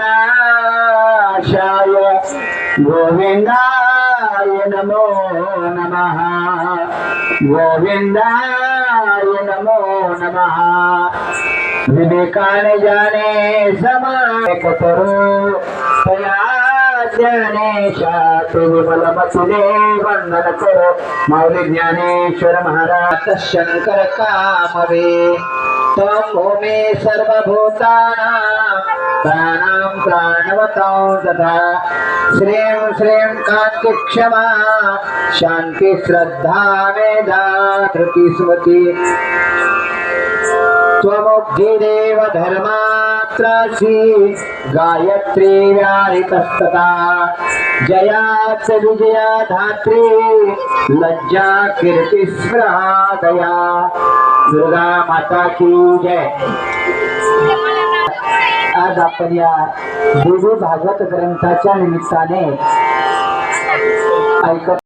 नाशाय गोविंदाय नमो नमः गोविंदाय नमो नमः विवेकाने जाने समाक करो तया ज्ञानेशा विमल मथुरे वंदन करो मौली ज्ञानेश्वर महाराज शंकर कामवे तमो मे सर्वभूतानां प्राणां प्राणवतां तथा श्रीं श्रीं कांति क्षमा शांति श्रद्धा मेधा धृति स्मृति त्वमुग्धिरेव धर्मात्रासि गायत्री व्याहृतस्तथा जयाच विजया धात्री लज्जा कीर्ति स्पृहा दया दुर्गा माता की जय। आज आपण या देवी भागवत ग्रंथाच्या निमित्ताने ऐकत